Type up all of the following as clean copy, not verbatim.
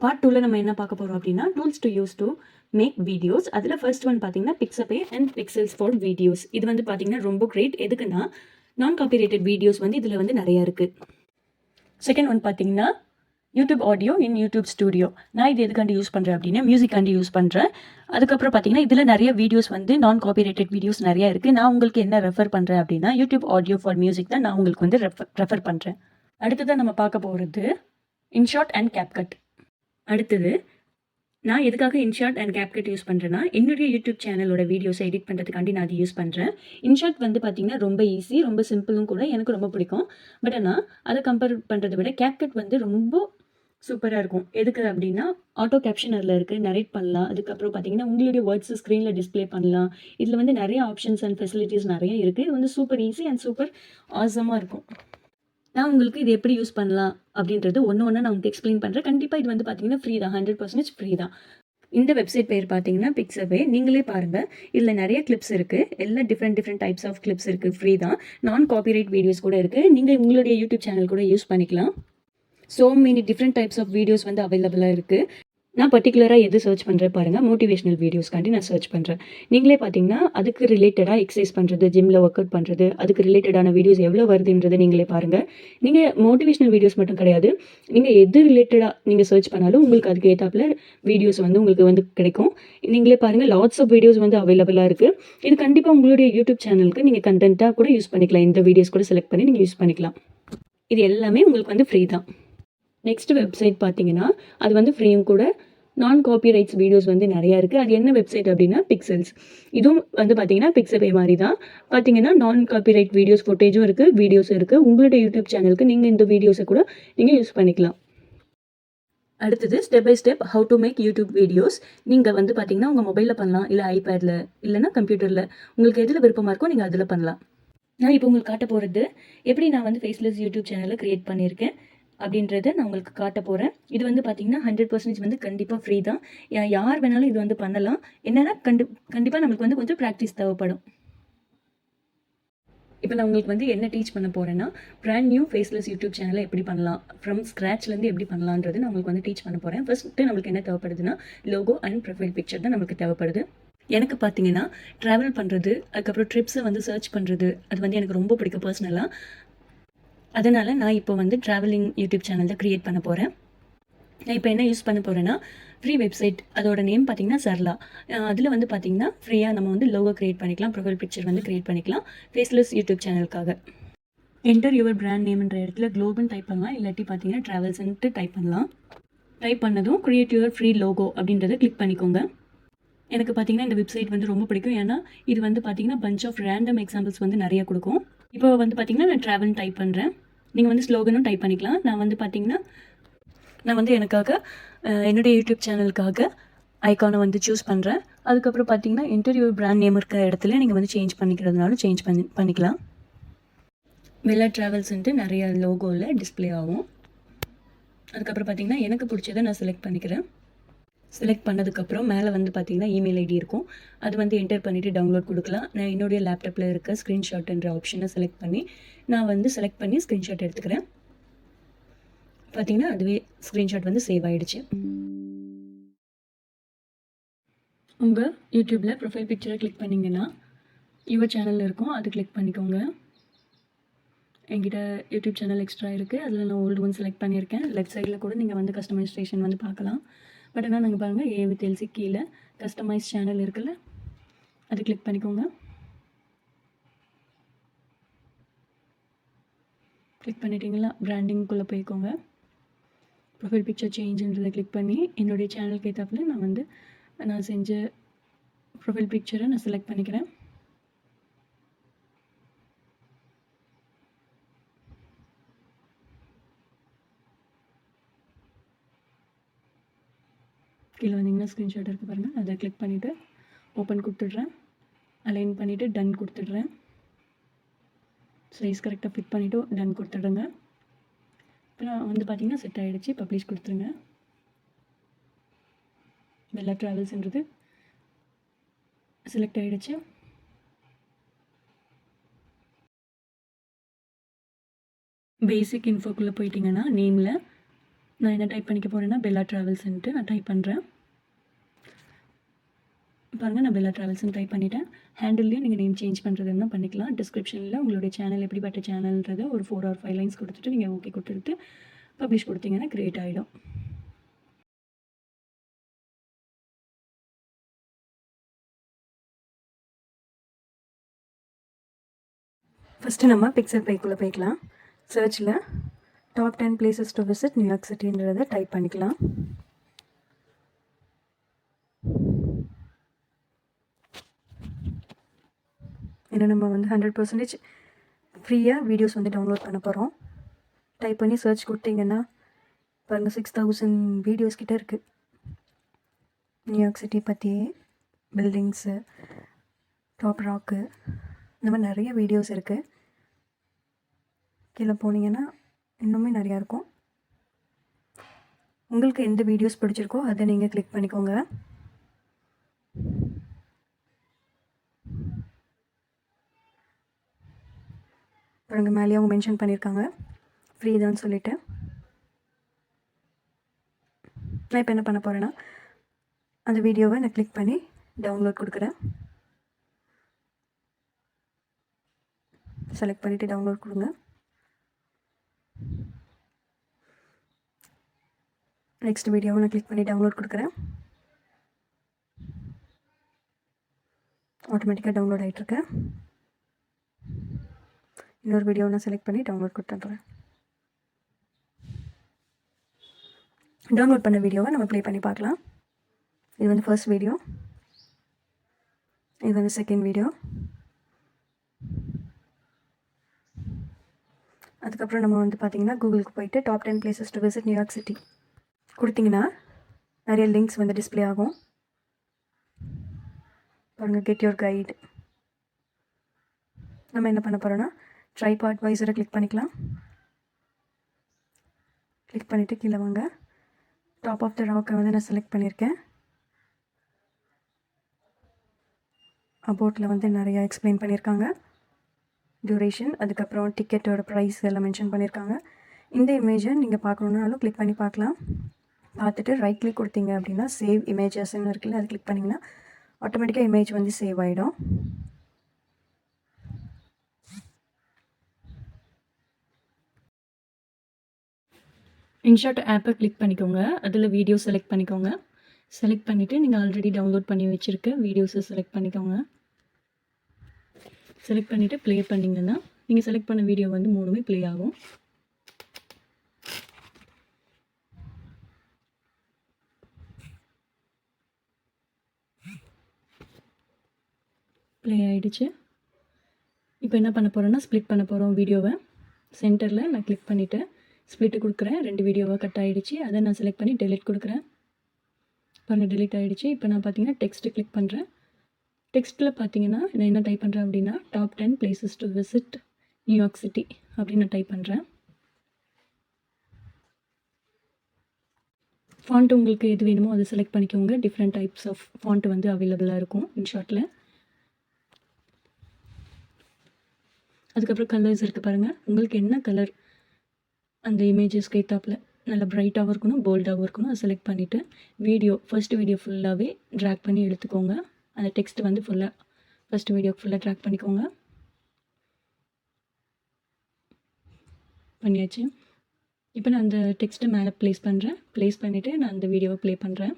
Part 2ல நம்ம என்ன பார்க்க போகிறோம் அப்படின்னா tools to use to make videos. அதில் ஃபர்ஸ்ட் ஒன் பார்த்தீங்கன்னா Pixabay and Pexels for videos. இது வந்து பார்த்தீங்கன்னா ரொம்ப கிரேட். எதுக்குன்னா நான் காப்பிரைட்டட் வீடியோஸ் வந்து இதில் வந்து நிறையா இருக்குது. செகண்ட் ஒன் பார்த்தீங்கன்னா YouTube audio in YouTube studio. நான் இது எதுக்காண்டி யூஸ் பண்ணுறேன் அப்படின்னா மியூசிக்காண்டி யூஸ் பண்ணுறேன். அதுக்கப்புறம் பார்த்தீங்கன்னா இதில் நிறைய வீடியோஸ் வந்து நான் காப்பிரைட்டட் வீடியோஸ் நிறையா இருக்குது. நான் உங்களுக்கு என்ன ரெஃபர் பண்ணுறேன் அப்படின்னா யூடியூப் ஆடியோ ஃபார் மியூசிக் தான் நான் உங்களுக்கு வந்து ரெஃபர் பண்ணுறேன். அடுத்ததான் நம்ம பார்க்க போகிறது இன்ஷாட் அண்ட் கேப்கட். அடுத்தது நான் எதுக்காக இன்ஷாட் அண்ட் கேப்கட் யூஸ் பண்ணுறேன்னா என்னுடைய யூடியூப் சேனலோட வீடியோஸை எடிட் பண்ணுறதுக்காண்டி நான் அது யூஸ் பண்ணுறேன். இன்ஷாட் வந்து பார்த்திங்கன்னா ரொம்ப ஈஸி, ரொம்ப சிம்பிளும் கூட, எனக்கு ரொம்ப பிடிக்கும். பட் ஆனால் அதை கம்பேர் பண்ணுறதை விட கேப்கட் வந்து ரொம்ப சூப்பராக இருக்கும். எதுக்கு அப்படின்னா ஆட்டோ கேப்ஷன் அதில் இருக்குது, நரேட் பண்ணலாம். அதுக்கப்புறம் பார்த்தீங்கன்னா உங்களுடைய வேர்ட்ஸ் ஸ்க்ரீனில் டிஸ்பிளே பண்ணலாம். இதில் வந்து நிறைய ஆப்ஷன்ஸ் அண்ட் ஃபெசிலிட்டிஸ் நிறைய இருக்குது. இது வந்து சூப்பர் ஈஸி அண்ட் சூப்பர் ஆசமாக இருக்கும். நான் உங்களுக்கு இது எப்படி யூஸ் பண்ணலாம் அப்படின்றது ஒன்று நான் உங்களுக்கு எக்ஸ்பிளைன் பண்ணுறேன். கண்டிப்பாக இது வந்து பார்த்தீங்கன்னா ஃப்ரீ தான், 100% ஃப்ரீ தான். இந்த வெப்சைட் பேர் பார்த்தீங்கன்னா பிக்ஸபே. நீங்களே பாருங்கள், இதில் நிறைய கிளிப்ஸ் இருக்குது. எல்லாம் டிஃப்ரெண்ட் டைப்ஸ் ஆஃப் கிளிப்ஸ் இருக்குது, ஃப்ரீ தான். நான் காப்பிரைட் வீடியோஸ் கூட இருக்குது. நீங்கள் உங்களுடைய யூடியூப் சேனல் கூட யூஸ் பண்ணிக்கலாம். So many different types of videos வந்து அவைலபிளாக இருக்குது. நான் பர்டிகுலராக எது சர்ச் பண்ணுறேன் பாருங்கள், மோட்டிவேஷனல் வீடியோஸ்க்காண்டி நான் சர்ச் பண்ணுறேன். நீங்களே பார்த்தீங்கன்னா அதுக்கு ரிலேட்டடாக எக்ஸசைஸ் பண்ணுறது, ஜிம்மில் ஒர்க் அவுட் பண்ணுறது, அதுக்கு ரிலேட்டடான வீடியோஸ் எவ்வளோ வருதுன்றதை நீங்களே பாருங்கள். நீங்கள் மோட்டிவேஷனல் வீடியோஸ் மட்டும் கிடையாது, நீங்கள் எது ரிலேட்டடாக நீங்கள் சர்ச் பண்ணாலும் உங்களுக்கு அதுக்கு ஏற்றாப்புல வீடியோஸ் வந்து உங்களுக்கு வந்து கிடைக்கும். நீங்களே பாருங்கள், லாட்ஸ் ஆஃப் வீடியோஸ் வந்து அவைலபிளாக இருக்குது. இது கண்டிப்பாக உங்களுடைய யூடியூப் சேனலுக்கு நீங்கள் கண்டென்ட்டாக கூட யூஸ் பண்ணிக்கலாம். இந்த வீடியோஸ் கூட செலக்ட் பண்ணி நீங்கள் யூஸ் பண்ணிக்கலாம். இது எல்லாமே உங்களுக்கு வந்து ஃப்ரீ தான். நெக்ஸ்ட் வெப்சைட் பார்த்தீங்கன்னா அது வந்து ஃப்ரீயும் கூட. நான் காப்பிரைட்ஸ் வீடியோஸ் வந்து நிறையா இருக்குது. அது என்ன வெப்சைட் அப்படின்னா பிக்சல்ஸ். இதுவும் வந்து பார்த்தீங்கன்னா பிக்ஸபே மாதிரி தான். பார்த்தீங்கன்னா நான் காப்பிரைட் வீடியோஸ் ஃபுட்டேஜும் இருக்குது, வீடியோஸும் இருக்குது. உங்களுடைய யூடியூப் சேனலுக்கு நீங்கள் இந்த வீடியோஸை கூட நீங்கள் யூஸ் பண்ணிக்கலாம். அடுத்தது step by step how to make YouTube videos. நீங்கள் வந்து பார்த்தீங்கன்னா உங்கள் மொபைலில் பண்ணலாம், இல்லை ஐபேடில், இல்லைனா கம்ப்யூட்டரில், உங்களுக்கு எதில் விருப்பமாக இருக்கோ நீங்கள் அதில் பண்ணலாம். நான் இப்போ உங்களுக்கு காட்ட போகிறது எப்படி நான் வந்து ஃபேஸ்லெஸ் யூடியூப் சேனலை க்ரியேட் பண்ணியிருக்கேன் அப்படின்றத நான் உங்களுக்கு காட்ட போகிறேன். இது வந்து பார்த்தீங்கன்னா 100% வந்து கண்டிப்பாக ஃப்ரீ தான். யார் வேணாலும் இது வந்து பண்ணலாம். என்னென்னா கண்டிப்பாக நம்மளுக்கு வந்து கொஞ்சம் ப்ராக்டிஸ் தேவைப்படும். இப்போ நான் உங்களுக்கு வந்து என்ன டீச் பண்ண போகிறேன்னா பிராண்ட் நியூ ஃபேஸ்லெஸ் யூடியூப் சேனலை எப்படி பண்ணலாம், ஃப்ரம் ஸ்க்ராட்ச்லேருந்து எப்படி பண்ணலான்றது நான் உங்களுக்கு வந்து டீச் பண்ண போகிறேன். ஃபர்ஸ்ட்டு நம்மளுக்கு என்ன தேவைப்படுதுன்னா லோகோ அண்ட் ப்ரொஃபைல் பிக்சர் தான் நம்மளுக்கு தேவைப்படுது. எனக்கு பார்த்தீங்கன்னா ட்ராவல் பண்ணுறது, அதுக்கப்புறம் ட்ரிப்ஸை வந்து சர்ச் பண்ணுறது, அது வந்து எனக்கு ரொம்ப பிடிக்கும் பர்சனலாக. அதனால் நான் இப்போ வந்து ட்ராவலிங் யூடியூப் சேனல் தான் க்ரியேட் பண்ண போகிறேன். நான் இப்போ என்ன யூஸ் பண்ண போகிறேன்னா ஃப்ரீ வெப்சைட், அதோட நேம் பார்த்தீங்கன்னா சர்லா. அதில் வந்து பார்த்தீங்கன்னா ஃப்ரீயாக நம்ம வந்து லோகோ க்ரியேட் பண்ணிக்கலாம், ப்ரொஃபைல் பிக்சர் வந்து க்ரியேட் பண்ணிக்கலாம் ஃபேஸ்லெஸ் யூடியூப் சேனலுக்காக. என்டர் யுவர் பிராண்ட் நேம்ன்ற இடத்துல குளோபல் டைப் பண்ணலாம், இல்லாட்டி பார்த்தீங்கன்னா ட்ராவல்ஸ்ன்ட்டு டைப் பண்ணலாம். டைப் பண்ணதும் க்ரியேட் யுவர் ஃப்ரீ லோகோ அப்படின்றத கிளிக் பண்ணிக்கோங்க. எனக்கு பார்த்தீங்கன்னா இந்த வெப்சைட் வந்து ரொம்ப பிடிக்கும். ஏன்னா இது வந்து பார்த்தீங்கன்னா பஞ்ச் ஆஃப் ரேண்டம் எக்ஸாம்பிள்ஸ் வந்து நிறைய கொடுக்கும். இப்போ வந்து பார்த்தீங்கன்னா நான் ட்ராவல் டைப் பண்ணுறேன். நீங்கள் வந்து ஸ்லோகனும் டைப் பண்ணிக்கலாம். நான் வந்து பார்த்தீங்கன்னா நான் வந்து எனக்காக என்னுடைய யூடியூப் சேனலுக்காக ஐக்கானை வந்து சூஸ் பண்ணுறேன். அதுக்கப்புறம் பார்த்தீங்கன்னா இன்டர்வியூ பிராண்ட் நேம் இருக்கிற இடத்துல நீங்கள் வந்து சேஞ்ச் பண்ணிக்கிறதுனாலும் சேஞ்ச் பண்ணிக்கலாம். வெல்லா ட்ராவல்ஸ்ன்ட்டு நிறைய லோகோவில் டிஸ்பிளே ஆகும். அதுக்கப்புறம் பார்த்தீங்கன்னா எனக்கு பிடிச்சதை நான் செலக்ட் பண்ணிக்கிறேன். செலக்ட் பண்ணதுக்கப்புறம் மேலே வந்து பார்த்தீங்கன்னா இமெயில் ஐடி இருக்கும். அது வந்து என்டர் பண்ணிவிட்டு டவுன்லோட் கொடுக்கலாம். நான் என்னுடைய லேப்டாப்பில் இருக்க ஸ்க்ரீன்ஷாட்ன்ற ஆப்ஷனை செலக்ட் பண்ணி நான் வந்து செலக்ட் பண்ணி ஸ்க்ரீன்ஷாட் எடுத்துக்கிறேன். பார்த்தீங்கன்னா அதுவே ஸ்க்ரீன்ஷாட் வந்து சேவ் ஆகிடுச்சு. உங்கள் யூடியூப்பில் ப்ரொஃபைல் பிக்சரை கிளிக் பண்ணிங்கன்னா யுவர் சேனல் இருக்கும், அது கிளிக் பண்ணிக்கோங்க. என்கிட்ட யூடியூப் சேனல் எக்ஸ்ட்ரா இருக்குது, அதில் நான் ஓல்டு ஒன் செலக்ட் பண்ணியிருக்கேன். லெஃப்ட் சைடில் கூட நீங்கள் வந்து கஸ்டமைசேஷன் வந்து பார்க்கலாம். பட் ஆனால் நாங்கள் பாருங்கள் ஏ வித் எல்சி கீழே கஸ்டமைஸ் சேனல் இருக்குல்ல, அது கிளிக் பண்ணிக்கோங்க. கிளிக் பண்ணிட்டீங்களா, பிராண்டிங்குள்ளே போய்க்கோங்க. ப்ரொஃபைல் பிக்சர் சேஞ்சுன்றதை கிளிக் பண்ணி என்னுடைய சேனலுக்கு ஏற்றாப்புல நான் செஞ்ச ப்ரொஃபைல் பிக்சரை நான் செலக்ட் பண்ணிக்கிறேன். கீழே வந்தீங்கன்னா ஸ்க்ரீன்ஷாட் இருக்குது பாருங்கள், அதை கிளிக் பண்ணிவிட்டு ஓப்பன் கொடுத்துட்றேன். அலைன் பண்ணிவிட்டு டன் கொடுத்துட்றேன். சைஸ் கரெக்டாக ஃபிட் பண்ணிவிட்டு டன் கொடுத்துடுங்க. இப்போ நான் வந்து பார்த்தீங்கன்னா செட் ஆகிடுச்சு. பப்ளிஷ் கொடுத்துருங்க. வெல்லா ட்ராவல்ஸ்ன்றது செலக்ட் ஆகிடுச்சு. பேசிக் இன்ஃபோக்குள்ளே போயிட்டிங்கன்னா நேமில் நான் என்ன டைப் பண்ணிக்க போகிறேன்னா பெல்லா ட்ராவல்ஸ்ன்ட்டு நான் டைப் பண்ணுறேன். பாருங்கள், நான் பெல்லா ட்ராவல்ஸ்னு டைப் பண்ணிட்டேன். ஹேண்டில்லையும் நீங்கள் நேம் சேஞ்ச் பண்ணுறதுன்னா பண்ணிக்கலாம். டிஸ்கிரிப்ஷனில் உங்களுடைய சேனல் எப்படிப்பட்ட சேனல்ன்றதை ஒரு 4 or 5 லைன்ஸ் கொடுத்துட்டு நீங்கள் ஓகே கொடுத்துட்டு பப்ளிஷ் கொடுத்தீங்கன்னா க்ரியேட் ஆகிடும். ஃபஸ்ட்டு நம்ம பிக்சல் பைக்குள்ளே போய்க்கலாம். சர்ச்சில் top 10 places to visit New York சிட்டின்றதை டைப் பண்ணிக்கலாம். ஏன்னா நம்ம வந்து 100% ஃப்ரீயாக வீடியோஸ் வந்து டவுன்லோட் பண்ண போகிறோம். டைப் பண்ணி சர்ச் கொடுத்தீங்கன்னா பாருங்கள் 6000 வீடியோஸ் கிட்டே இருக்குது. நியூயார்க் சிட்டி பற்றி, பில்டிங்ஸு, டாப் ராக்கு, இந்த மாதிரி நிறைய வீடியோஸ் இருக்குது. கீழே போனீங்கன்னா இன்னுமே நிறையா இருக்கும். உங்களுக்கு எந்த வீடியோஸ் பிடிச்சிருக்கோ அதை நீங்கள் கிளிக் பண்ணிக்கோங்க. பாருங்க, மேலேயே அவங்க மென்ஷன் பண்ணியிருக்காங்க ஃப்ரீ தான் சொல்லிவிட்டு. நான் இப்போ என்ன பண்ண போகிறேன்னா அந்த வீடியோவை நான் கிளிக் பண்ணி டவுன்லோட் கொடுக்குறேன். செலக்ட் பண்ணிவிட்டு டவுன்லோட் கொடுங்க. நெக்ஸ்ட் வீடியோவை நான் கிளிக் பண்ணி டவுன்லோட் கொடுக்குறேன். ஆட்டோமேட்டிக்காக டவுன்லோட் ஆகிட்டுருக்கு. இன்னொரு வீடியோவை நான் செலக்ட் பண்ணி டவுன்லோட் கொடுத்துட்றேன். டவுன்லோட் பண்ண வீடியோவை நம்ம ப்ளே பண்ணி பார்க்கலாம். இது வந்து ஃபர்ஸ்ட் வீடியோ, இது வந்து செகண்ட் வீடியோ. அதுக்கப்புறம் நம்ம வந்து பார்த்திங்கன்னா கூகுளுக்கு போயிட்டு top 10 places to visit New York city கொடுத்திங்கன்னா நிறைய லிங்க்ஸ் வந்து டிஸ்பிளே ஆகும். பாருங்கள், கெட் யுவர் கைடு. நம்ம என்ன பண்ண போகிறோன்னா ட்ரைபாட் வைசரை கிளிக் பண்ணிக்கலாம். கிளிக் பண்ணிவிட்டு கீழே வாங்க. டாப் ஆஃப் த ராக்கை வந்து நான் செலக்ட் பண்ணியிருக்கேன். அபவுட்டில் வந்து நிறையா எக்ஸ்பிளைன் பண்ணியிருக்காங்க. டியூரேஷன், அதுக்கப்புறம் டிக்கெட்டோட ப்ரைஸ் எல்லாம் மென்ஷன் பண்ணியிருக்காங்க. இந்த இமேஜை நீங்கள் பார்க்கணுன்னாலும் கிளிக் பண்ணி பார்க்கலாம். பார்த்துட்டு ரைட் கிளிக் கொடுத்தீங்க அப்படின்னா சேவ் இமேஜஸ்ன்னு இருக்குல்ல, அது கிளிக் பண்ணிங்கன்னா ஆட்டோமேட்டிக்காக இமேஜ் வந்து சேவ் ஆகிடும். இன்ஷாட் ஆப்பை கிளிக் பண்ணிக்கோங்க. அதில் வீடியோ செலக்ட் பண்ணிக்கோங்க. செலக்ட் பண்ணிவிட்டு நீங்கள் ஆல்ரெடி டவுன்லோட் பண்ணி வச்சுருக்க வீடியோஸை செலக்ட் பண்ணிக்கோங்க. செலக்ட் பண்ணிவிட்டு ப்ளே பண்ணிங்கன்னா நீங்கள் செலக்ட் பண்ண வீடியோ வந்து 3மே ப்ளே ஆகும். ப்ளே ஆகிடுச்சு. இப்போ என்ன பண்ண போகிறோன்னா ஸ்ப்ளிட் பண்ண போகிறோம் வீடியோவை. சென்டரில் நான் கிளிக் பண்ணிவிட்டு ஸ்ப்ளிட்டு கொடுக்குறேன். 2 வீடியோவாக கட் ஆகிடுச்சு. அதை நான் செலக்ட் பண்ணி டெலிட் கொடுக்குறேன். பாருங்கள், டெலிட் ஆகிடுச்சு. இப்போ நான் பார்த்தீங்கன்னா டெக்ஸ்ட்டு கிளிக் பண்ணுறேன். டெக்ஸ்ட்டில் பார்த்தீங்கன்னா நான் என்ன டைப் பண்ணுறேன் அப்படின்னா top 10 places to visit New York city அப்படின்னு நான் டைப் பண்ணுறேன். ஃபாண்ட் உங்களுக்கு எது வேணுமோ அதை செலக்ட் பண்ணிக்கோங்க. டிஃப்ரெண்ட் டைப்ஸ் ஆஃப் ஃபாண்ட் வந்து அவைலபிளாக இருக்கும் இன்ஷாட்டில். அதுக்கப்புறம் கலர்ஸ் இருக்குது பாருங்கள். உங்களுக்கு என்ன கலர் அந்த இமேஜஸ்க்கு ஏற்றாப்பில் நல்லா ப்ரைட்டாகவும் இருக்கணும், போல்டாகவும் இருக்கணும். அதை செலக்ட் பண்ணிவிட்டு ஃபஸ்ட்டு வீடியோ ஃபுல்லாகவே ட்ராக் பண்ணி எடுத்துக்கோங்க. அந்த டெக்ஸ்ட் வந்து ஃபஸ்ட்டு வீடியோ ஃபுல்லாக ட்ராக் பண்ணிக்கோங்க. பண்ணியாச்சு. இப்போ நான் அந்த டெக்ஸ்ட்டை மேலே ப்ளேஸ் பண்ணிவிட்டு நான் அந்த வீடியோவை ப்ளே பண்ணுறேன்.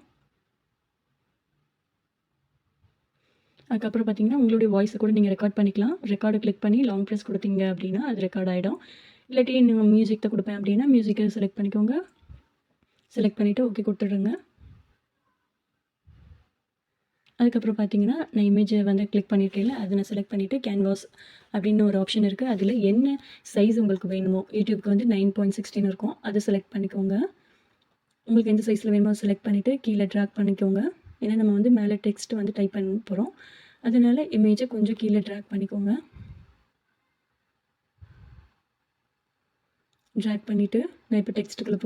அதுக்கப்புறம் பார்த்தீங்கன்னா உங்களுடைய வாய்ஸை கூட நீங்கள் ரெக்கார்ட் பண்ணிக்கலாம். ரெக்கார்டை கிளிக் பண்ணி லாங் ப்ரெஸ் கொடுத்தீங்க அப்படின்னா அது ரெக்கார்ட் ஆகிடும். இல்லாட்டி நீங்கள் மியூசிக் தான் கொடுப்பேன் அப்படின்னா மியூசிக்கை செலக்ட் பண்ணிக்கோங்க. செலக்ட் பண்ணிவிட்டு ஓகே கொடுத்துடுங்க. அதுக்கப்புறம் பார்த்தீங்கன்னா நான் இமேஜை வந்து கிளிக் பண்ணியிருக்கேன்ல, அதை நான் செலக்ட் பண்ணிவிட்டு கேன்வாஸ் அப்படின்னு ஒரு ஆப்ஷன் இருக்குது. அதில் என்ன சைஸ் உங்களுக்கு வேணுமோ, யூடியூப்க்கு வந்து 9.16 இருக்கும், அதை செலக்ட் பண்ணிக்கோங்க. உங்களுக்கு எந்த சைஸில் வேணுமோ செலக்ட் பண்ணிவிட்டு கீழே ட்ராக் பண்ணிக்கோங்க. ஏன்னா நம்ம வந்து மேலே டெக்ஸ்ட் வந்து டைப் பண்ண போகிறோம். அதனால் இமேஜை கொஞ்சம் கீழே ட்ராக் பண்ணிக்கோங்க. ட்ராக் பண்ணிவிட்டு நான் இப்போ டெக்ஸ்ட்டுக்குள்ளே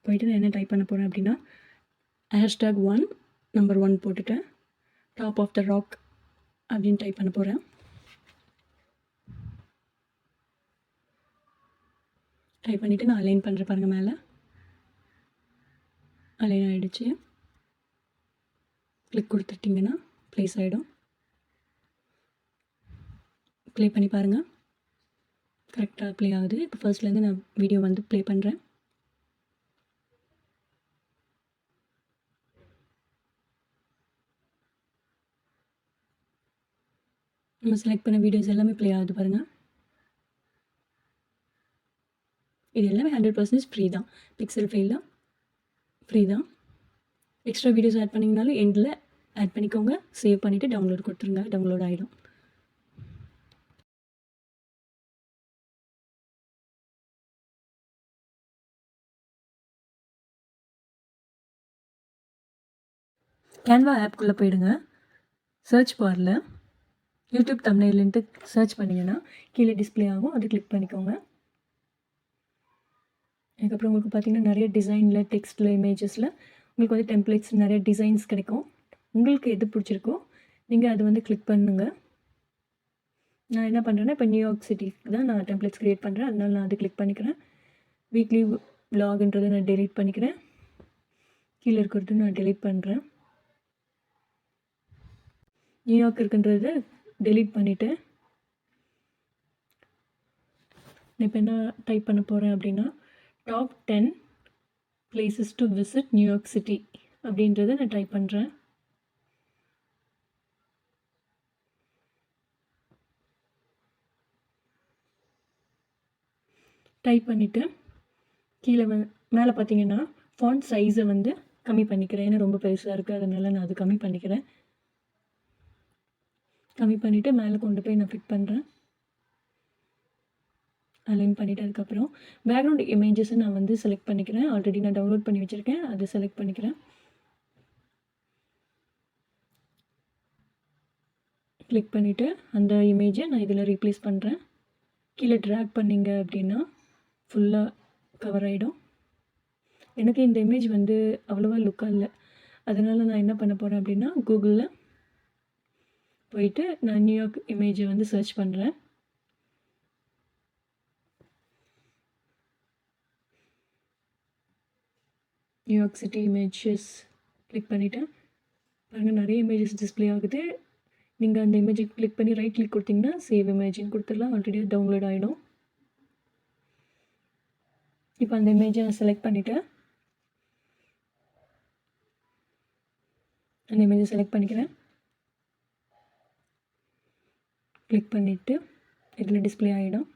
போயிட்டு நான் என்ன டைப் பண்ண போகிறேன் அப்படின்னா #1 நம்பர் 1 போட்டுட்டு டாப் ஆஃப் த ராக் அப்படின்னு டைப் பண்ண போகிறேன். டைப் பண்ணிவிட்டு நான் அலைன் பண்ணுறேன் பாருங்கள். மேலே அலைன் ஆகிடுச்சு. கிளிக் கொடுத்துட்டிங்கன்னா ப்ளேஸ் ஆகிடும். ப்ளே பண்ணி பாருங்கள், கரெக்டாக ப்ளே ஆகுது. இப்போ ஃபர்ஸ்ட்லேருந்து நான் வீடியோ வந்து ப்ளே பண்ணுறேன். நம்ம செலக்ட் பண்ண வீடியோஸ் எல்லாமே ப்ளே ஆகுது பாருங்கள். இது எல்லாமே 100% ஃப்ரீ தான். பிக்சல் ஃபைலில் ஃப்ரீ தான். எக்ஸ்ட்ரா வீடியோஸ் ஆட் பண்ணிங்கனாலும் எண்டில் ஆட் பண்ணிக்கோங்க. சேவ் பண்ணிவிட்டு டவுன்லோட் கொடுத்துருங்க, டவுன்லோட் ஆகிடும். கேன்வா ஆப்குள்ளே போயிடுங்க. சர்ச் பாரில் யூடியூப் தம்ப்நெயில்ன்ட்டு சர்ச் பண்ணிங்கன்னா கீழே டிஸ்பிளே ஆகும், அது கிளிக் பண்ணிக்கோங்க. அதுக்கப்புறம் உங்களுக்கு பார்த்திங்கன்னா நிறைய டிசைனில், டெக்ஸ்ட்டில், இமேஜஸில் உங்களுக்கு வந்து டெம்ப்ளேட்ஸ், நிறைய டிசைன்ஸ் கிடைக்கும். உங்களுக்கு எது பிடிச்சிருக்கோ நீங்கள் அது வந்து கிளிக் பண்ணுங்கள். நான் என்ன பண்ணுறேன்னா, இப்போ நியூயார்க் சிட்டிக்கு தான் நான் டெம்ப்ளேட்ஸ் க்ரியேட் பண்ணுறேன், அதனால நான் அது கிளிக் பண்ணிக்கிறேன். வீக்லி vlogன்றதை நான் டெலீட் பண்ணிக்கிறேன். கீழே இருக்கிறது நான் டெலீட் பண்ணுறேன். நியூயார்க் இருக்குன்றதை டெலீட் பண்ணிவிட்டு இப்போ என்ன டைப் பண்ண போகிறேன் அப்படின்னா, top 10 places to visit New York city அப்படின்றத நான் டைப் பண்ணுறேன். டைப் பண்ணிவிட்டு கீழே மேலே பார்த்தீங்கன்னா ஃபாண்ட் சைஸை வந்து கம்மி பண்ணிக்கிறேன். ஏன்னா ரொம்ப பெருசாக இருக்குது, அதனால் நான் அது கம்மி பண்ணிக்கிறேன். கம்மி பண்ணிவிட்டு மேலே கொண்டு போய் நான் ஃபிட் பண்ணுறேன். அலைன் பண்ணிவிட்டு அதுக்கப்புறம் பேக்ரவுண்ட் இமேஜஸை நான் வந்து செலக்ட் பண்ணிக்கிறேன். ஆல்ரெடி நான் டவுன்லோட் பண்ணி வச்சுருக்கேன், அதை செலக்ட் பண்ணிக்கிறேன். கிளிக் பண்ணிவிட்டு அந்த இமேஜை நான் இதில் ரீப்ளேஸ் பண்ணுறேன். கீழே ட்ராக் பண்ணிங்க அப்படின்னா ஃபுல்லாக கவர் ஆகிடும். எனக்கு இந்த இமேஜ் வந்து அவ்வளோவா லுக்காக இல்லை, அதனால் நான் என்ன பண்ண போகிறேன் அப்படின்னா, கூகுளில் போயிட்டு நான் நியூயார்க் இமேஜை வந்து சர்ச் பண்ணுறேன். நியூயார்க் சிட்டி இமேஜஸ் கிளிக் பண்ணிவிட்டேன். பாருங்கள், நிறைய இமேஜஸ் டிஸ்பிளே ஆகுது. நீங்கள் அந்த இமேஜை கிளிக் பண்ணி ரைட் கிளிக் கொடுத்தீங்கன்னா சேவ் இமேஜின்னு கொடுத்துடலாம். ஆல்ரெடி டவுன்லோட் ஆகிடும். இப்போ அந்த இமேஜை நான் செலக்ட் பண்ணிவிட்டேன். அந்த இமேஜை செலக்ட் பண்ணிக்கிறேன். கிளிக் பண்ணிவிட்டு இதில் டிஸ்பிளே ஆகிடும்.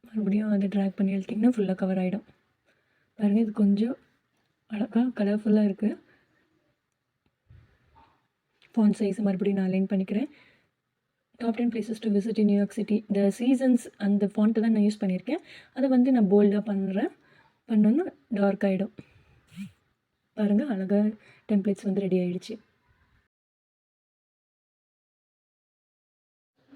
மறுபடியும் அதை ட்ராக் பண்ணி எழுத்திங்கன்னா ஃபுல்லாக கவர் ஆகிடும். பாருங்கள், இது கொஞ்சம் அழகாக கலர்ஃபுல்லாக இருக்குது. ஃபாண்ட் சைஸை மறுபடியும் நான் அலைன் பண்ணிக்கிறேன். Top 10 places to visit in New York city. இந்த சீசன்ஸ் அந்த ஃபாண்ட்டு தான் நான் யூஸ் பண்ணியிருக்கேன். அதை வந்து நான் போல்டாக பண்ணோன்னா டார்க் ஆகிடும். பாருங்கள், அழகாக டெம்ப்ளேட்ஸ் வந்து ரெடி ஆகிடுச்சு.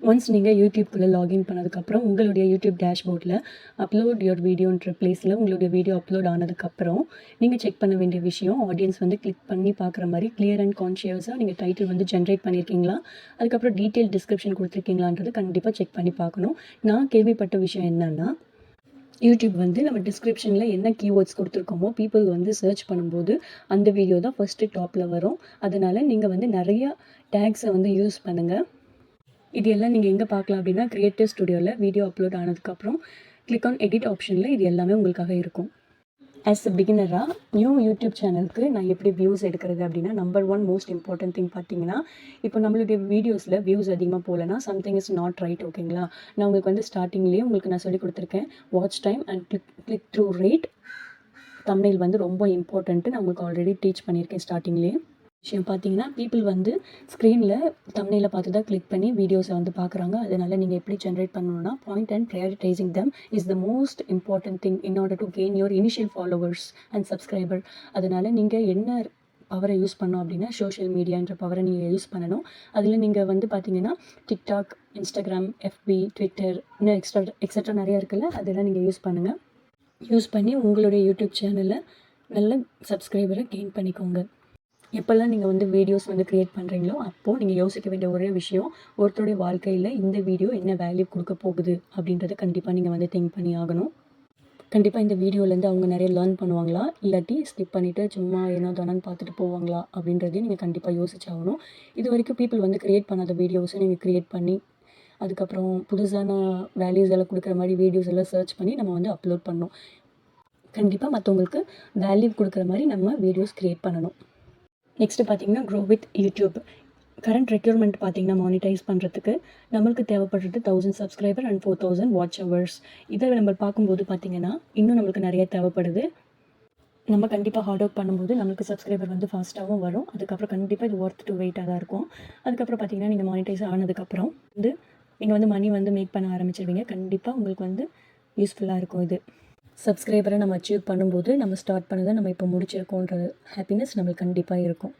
ஒன்ஸ் நீங்கள் யூடியூப்குள்ளே லாகின் பண்ணதுக்கப்புறம் உங்களுடைய யூடியூப் டேஷ்போர்டில் அப்லோட் யுவர் வீடியோன்ற ப்ளேஸில் உங்களுடைய வீடியோ அப்லோட் ஆனதுக்கப்புறம் நீங்கள் செக் பண்ண வேண்டிய விஷயம், ஆடியன்ஸ் வந்து கிளிக் பண்ணி பார்க்குற மாதிரி கிளியர் அண்ட் கான்ஷியஸாக நீங்கள் டைட்டில் வந்து ஜென்ரேட் பண்ணியிருக்கீங்களா, அதுக்கப்புறம் டீட்டெயில் டிஸ்கிரிப்ஷன் கொடுத்துருக்கீங்களான்றது கண்டிப்பாக செக் பண்ணி பார்க்கணும். நான் கேள்விப்பட்ட விஷயம் என்னென்னா, யூடியூப் வந்து நம்ம டிஸ்கிரிப்ஷனில் என்ன கீவேர்ட்ஸ் கொடுத்துருக்கோமோ பீப்புள் வந்து சர்ச் பண்ணும்போது அந்த வீடியோ தான் ஃபஸ்ட்டு டாப்பில் வரும். அதனால் நீங்கள் வந்து நிறையா டேக்ஸை வந்து யூஸ் பண்ணுங்கள். இது எல்லாம் நீங்கள் எங்கே பார்க்கலாம் அப்படின்னா, கிரியேட்டிவ் ஸ்டுடியோவில் வீடியோ அப்லோட் ஆனதுக்கப்புறம் கிளிக் ஆன் எடிட் ஆப்ஷனில் இது எல்லாமே உங்களுக்காக இருக்கும். ஆஸ் அ பிகினராக நியூ யூடியூப் சேனலுக்கு நான் எப்படி வியூஸ் எடுக்கிறது அப்படின்னா, நம்பர் 1 மோஸ்ட் இம்பார்ட்டன்ட் திங் பார்த்தீங்கன்னா, இப்போ நம்மளுடைய வீடியோஸில் வியூஸ் அதிகமாக போகலன்னா சம்திங் இஸ் நாட் ரைட். ஓகேங்களா? நான் உங்களுக்கு வந்து ஸ்டார்டிங்லேயே உங்களுக்கு நான் சொல்லி கொடுத்துருக்கேன். Watch time and click through rate, thumbnail வந்து ரொம்ப இம்பார்ட்டன்ட்டு நான் உங்களுக்கு ஆல்ரெடி டீச் பண்ணியிருக்கேன் ஸ்டார்டிங்லேயே. விஷயம் பார்த்தீங்கன்னா, பீப்புள் வந்து ஸ்க்ரீனில் தம்ப்நெயிலை பார்த்து தான் கிளிக் பண்ணி வீடியோஸை வந்து பார்க்குறாங்க. அதனால் நீங்கள் எப்படி ஜென்ரேட் பண்ணணும்னா, point and prioritising them is the most important thing in order to gain your initial followers and subscriber. அதனால் நீங்கள் என்ன பவரை யூஸ் பண்ணோம் அப்படின்னா, சோஷியல் மீடியான்ற பவரை நீங்கள் யூஸ் பண்ணணும். அதில் நீங்கள் வந்து பார்த்தீங்கன்னா, டிக்டாக், இன்ஸ்டாகிராம், எஃபி, ட்விட்டர், இன்னும் எக்ஸட்ரா நிறையா இருக்குல்ல, அதெல்லாம் நீங்கள் யூஸ் பண்ணுங்கள். யூஸ் பண்ணி உங்களுடைய யூடியூப் சேனலில் நல்ல சப்ஸ்கிரைபரை கெயின் பண்ணிக்கோங்க. எப்போல்லாம் நீங்கள் வந்து வீடியோஸ் வந்து க்ரியேட் பண்ணுறீங்களோ அப்போது நீங்கள் யோசிக்க வேண்டிய ஒரே விஷயம், ஒருத்தருடைய வாழ்க்கையில் இந்த வீடியோ என்ன வேல்யூ கொடுக்க போகுது அப்படின்றத கண்டிப்பாக நீங்கள் வந்து திங்க் பண்ணி ஆகணும். கண்டிப்பாக இந்த வீடியோலேருந்து அவங்க நிறைய லேர்ன் பண்ணுவாங்களா, இல்லாட்டி ஸ்கிப் பண்ணிவிட்டு சும்மா ஏனோ தானோன்னு பார்த்துட்டு போவாங்களா அப்படின்றதையும் நீங்கள் கண்டிப்பாக யோசிச்சாகணும். இது வரைக்கும் பீப்புள் வந்து க்ரியேட் பண்ணாத வீடியோஸை நீங்கள் க்ரியேட் பண்ணி, அதுக்கப்புறம் புதுசான வேல்யூஸ் எல்லாம் கொடுக்குற மாதிரி வீடியோஸ் எல்லாம் சர்ச் பண்ணி நம்ம வந்து அப்லோட் பண்ணணும். கண்டிப்பாக மற்றவங்களுக்கு வேல்யூ கொடுக்குற மாதிரி நம்ம வீடியோஸ் க்ரியேட் பண்ணணும். நெக்ஸ்ட்டு பார்த்தீங்கன்னா grow with YouTube. Current requirement பார்த்தீங்கன்னா மானிட்டைஸ் பண்ணுறதுக்கு நம்மளுக்கு தேவைப்படுறது 1000 சப்ஸ்கிரைபர் அண்ட் 4000 வாட்ச் ஹவர்ஸ். இதை நம்ம பார்க்கும்போது பார்த்தீங்கன்னா இன்னும் நம்மளுக்கு நிறைய தேவைப்படுது. நம்ம கண்டிப்பாக ஹார்ட் ஒர்க் பண்ணும்போது நம்மளுக்கு சப்ஸ்கிரைபர் வந்து ஃபாஸ்ட்டாகவும் வரும். அதுக்கப்புறம் கண்டிப்பாக இது ஒர்த் டு வெயிட்டாக தான் இருக்கும். அதுக்கப்புறம் பார்த்தீங்கன்னா நீங்கள் மானிட்டைஸ் ஆனதுக்கப்புறம் வந்து நீங்கள் வந்து மணி வந்து மேக் பண்ண ஆரம்பிச்சிடுவீங்க. கண்டிப்பாக உங்களுக்கு வந்து யூஸ்ஃபுல்லாக இருக்கும் இது. சப்ஸ்கிரைபரை நம்ம அச்சீவ் பண்ணும்போது நம்ம ஸ்டார்ட் பண்ணதை நம்ம இப்போ முடிச்சிருக்கோன்ற ஹாப்பினஸ் நம்மளுக்கு கண்டிப்பாக இருக்கும்.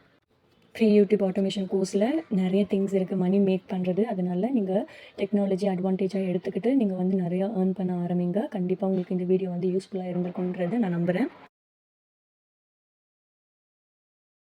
ஃப்ரீ யூடியூப் ஆட்டோமேஷன் கோர்ஸில் நிறைய திங்ஸ் இருக்குது மணி மேக் பண்ணுறது. அதனால நீங்கள் டெக்னாலஜி அட்வான்டேஜாக எடுத்துக்கிட்டு நீங்கள் வந்து நிறையா ஏர்ன் பண்ண ஆரம்பிங்க. கண்டிப்பாக உங்களுக்கு இந்த வீடியோ வந்து யூஸ்ஃபுல்லாக இருந்திருக்குன்றதை நான் நம்புகிறேன்.